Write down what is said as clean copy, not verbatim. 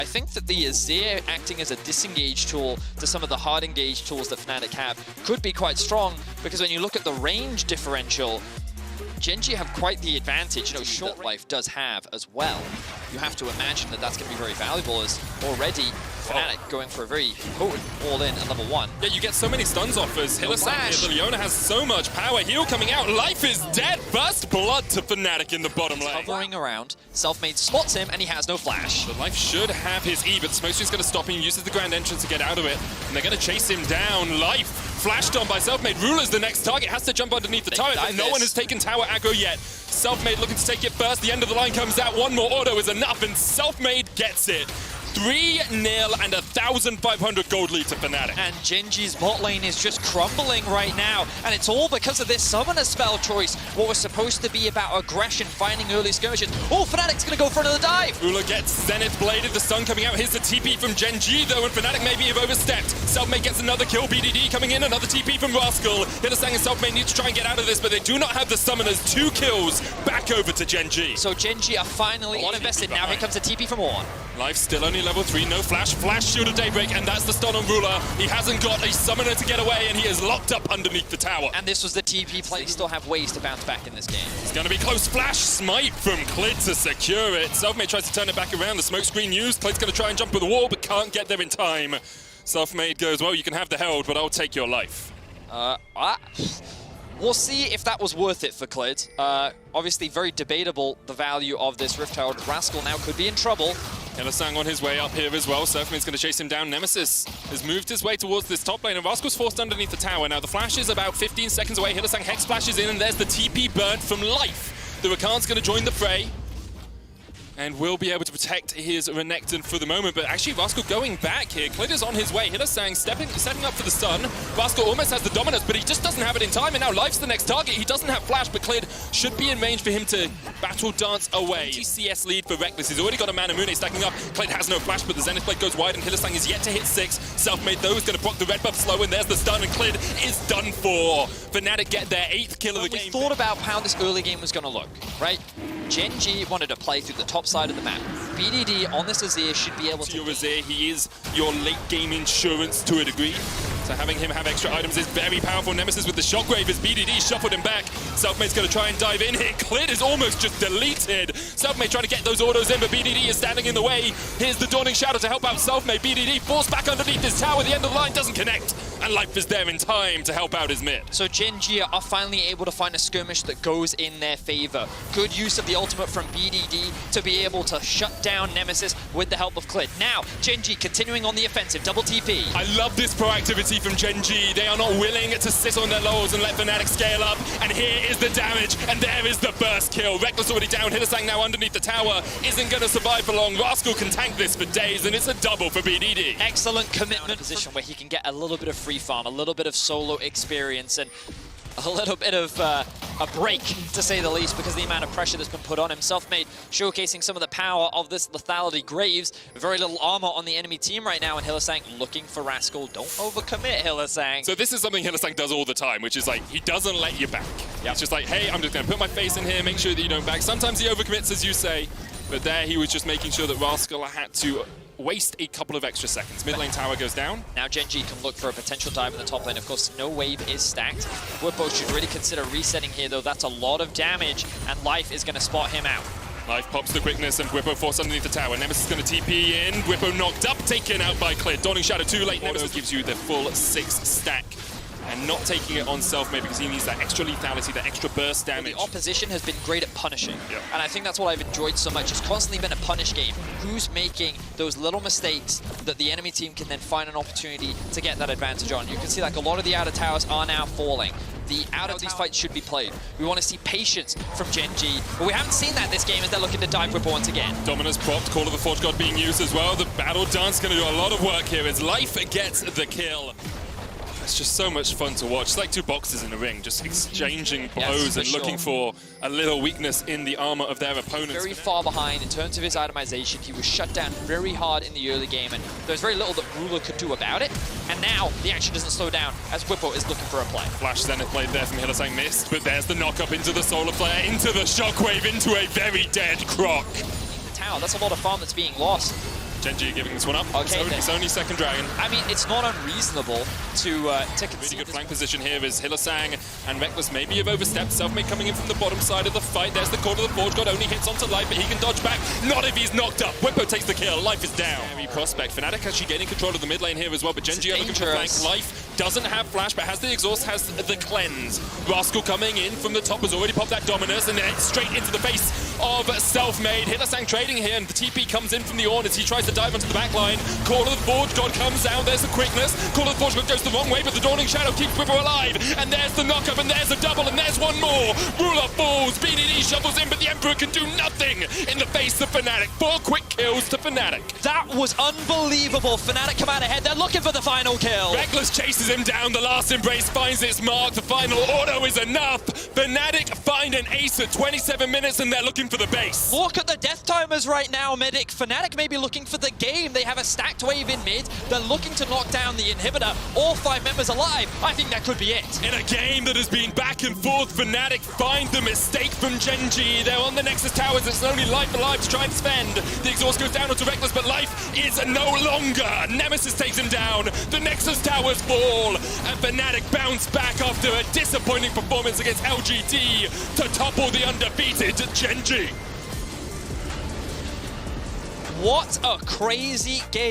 I think that the Azir acting as a disengage tool to some of the hard engage tools that Fnatic have could be quite strong, because when you look at the range differential, Gen.G have quite the advantage. You know, short life does have as well. You have to imagine that that's going to be very valuable, as already Fnatic going for a very potent all-in at level 1. Yeah, you get so many stuns off as Hylissang here. The Leona has so much power. Heal coming out. Life is dead. First blood to Fnatic in the bottom lane. Hovering around. Selfmade spots him, and he has no flash. The Life should have his E, but Smokescreen's going to stop him. Uses the Grand Entrance to get out of it. And they're going to chase him down. Life flashed on by Selfmade. Ruler's the next target. Has to jump underneath the turret, but no one has taken tower aggro yet. Selfmade looking to take it first. The end of the line comes out. One more auto is enough, and Selfmade gets it. 3-0 and 1,500 gold lead to Fnatic. And Gen.G's bot lane is just crumbling right now, and it's all because of this summoner spell choice. What was supposed to be about aggression, finding early skirmishes. Oh, Fnatic's gonna go for another dive! Ruler gets Zenith bladed, the stun coming out. Here's the TP from Gen.G though, and Fnatic maybe have overstepped. Selfmade gets another kill, BDD coming in, another TP from Rascal. Hylissang and Selfmade need to try and get out of this, but they do not have the summoners. 2 kills, back over to Gen.G. So Gen.G are finally invested now. Here comes a TP from Ornn. Life still only level 3, no flash. Flash Shield of Daybreak, and that's the stun on Ruler. He hasn't got a summoner to get away, and he is locked up underneath the tower. And this was the TP play. We still have ways to bounce back in this game. It's going to be close. Flash smite from Clid to secure it. Selfmade tries to turn it back around. The smoke screen used. Clid's going to try and jump with the wall, but can't get there in time. Selfmade goes, well, you can have the Herald, but I'll take your life. We'll see if that was worth it for Clid. Obviously, very debatable, the value of this Rift Herald. Rascal now could be in trouble. Hylissang on his way up here as well. Selfmade's going to chase him down. Nemesis has moved his way towards this top lane, and Rascal's forced underneath the tower. Now, the flash is about 15 seconds away. Hylissang Hex splashes in, and there's the TP burnt from Life. The Rakan's going to join the fray and will be able to protect his Renekton for the moment. But actually, Rascal going back here. Clid is on his way. Hylissang setting up for the stun. Rascal almost has the dominance, but he just doesn't have it in time. And now Life's the next target. He doesn't have flash, but Clid should be in range for him to battle dance away. TCS lead for Reckless. He's already got a Mana Mune stacking up. Clid has no flash, but the Zenith Blade goes wide, and Hylissang is yet to hit 6. Selfmade, though, is going to proc the red buff slow, and there's the stun, and Clid is done for. Fnatic get their 8th kill of the game. We thought about how this early game was going to look, right? Gen.G wanted to play through the top side of the map. BDD on this Azir should be able to... Your Azir, he is your late game insurance to a degree. So having him have extra items is very powerful. Nemesis with the Shockwave as BDD shuffled him back. Selfmade's going to try and dive in here. Clid is almost just deleted. Selfmade trying to get those autos in, but BDD is standing in the way. Here's the Dawning Shadow to help out Selfmade. BDD forced back underneath his tower. The end of the line doesn't connect, and Life is there in time to help out his mid. So Gen.G are finally able to find a skirmish that goes in their favor. Good use of the ultimate from BDD to be able to shut down Nemesis with the help of Clid. Now, Gen.G continuing on the offensive, double TP. I love this proactivity from Gen.G. They are not willing to sit on their laurels and let Fnatic scale up. And here is the damage, and there is the first kill. Reckless already down. Hylissang now underneath the tower. Isn't going to survive for long. Rascal can tank this for days, and it's a double for BDD. Excellent commitment position where he can get a little bit of free farm, a little bit of solo experience, and a little bit of a break, to say the least, because of the amount of pressure that's been put on him. Selfmade showcasing some of the power of this lethality. Graves, very little armor on the enemy team right now, and Hylissang looking for Rascal. Don't overcommit, Hylissang. So this is something Hylissang does all the time, which is like, he doesn't let you back. Yep. It's just like, hey, I'm just going to put my face in here, make sure that you don't back. Sometimes he overcommits, as you say, but there he was just making sure that Rascal had to waste a couple of extra seconds. Mid lane tower goes down. Now Gen.G can look for a potential dive in the top lane. Of course, no wave is stacked. Whippo should really consider resetting here, though. That's a lot of damage, and Life is going to spot him out. Life pops the quickness, and Whippo forced underneath the tower. Nemesis is going to TP in. Whippo knocked up, taken out by Clid. Dawning Shadow too late. Nemesis gives you the full 6 stack. And not taking it on Selfmade because he needs that extra lethality, that extra burst damage. The opposition has been great at punishing. Yep. And I think that's what I've enjoyed so much. It's constantly been a punish game. Who's making those little mistakes that the enemy team can then find an opportunity to get that advantage on? You can see like a lot of the outer towers are now falling. The out of these fights should be played. We want to see patience from Gen.G, but we haven't seen that this game as they're looking to dive Whippo once again. Dominus propped, Call of the Forge God being used as well. The battle dance going to do a lot of work here as Life gets the kill. It's just so much fun to watch. It's like two boxers in a ring, just exchanging blows and looking for a little weakness in the armor of their opponents. Very far behind in terms of his itemization. He was shut down very hard in the early game, and there's very little that Ruler could do about it. And now the action doesn't slow down as Whippo is looking for a play. Flash Zenith blade there from Hylissang missed, but there's the knock-up into the Solar Player, into the Shockwave, into a very dead Croc. The tower, that's a lot of farm that's being lost. Gen.G giving this one up. Okay, It's only second dragon. I mean, it's not unreasonable to take a Really good flank position here as Hylissang and Reckless maybe have overstepped. Selfmade coming in from the bottom side of the fight. There's the core of the Forge God, only hits onto Life, but he can dodge back. Not if he's knocked up. Whippo takes the kill. Life is down. Very prospect. Fnatic actually gaining control of the mid lane here as well, but Gen.G are looking for flank. Life doesn't have flash, but has the exhaust, has the cleanse. Rascal coming in from the top has already popped that Dominus, and then straight into the face of Selfmade. Hylissang trading here, and the TP comes in from the Orn as he tries to dive onto the back line. Call of the Forge God comes down. There's the quickness. Call of the Forge God goes the wrong way, but the Dawning Shadow keeps Whippo alive. And there's the knock-up, and there's a double, and there's one more. Ruler falls. BDD shovels in, but the Emperor can do nothing in the face of Fnatic. 4 quick kills to Fnatic. That was unbelievable. Fnatic come out ahead. They're looking for the final kill. Reckless chases him down. The last embrace finds its mark. The final auto is enough. Fnatic find an ace at 27 minutes, and they're looking for the base. Look at the death timers right now, Medic. Fnatic may be looking for the game. They have a stacked wave in mid. They're looking to knock down the inhibitor. All 5 members alive. I think that could be it. In a game that has been back and forth, Fnatic find the mistake from Gen.G. They're on the Nexus towers. It's only Life alive to try and defend. The exhaust goes down onto Reckless, but Life is no longer. Nemesis takes him down. The Nexus towers fall, and Fnatic bounce back after a disappointing performance against LGD to topple the undefeated Gen.G. What a crazy game.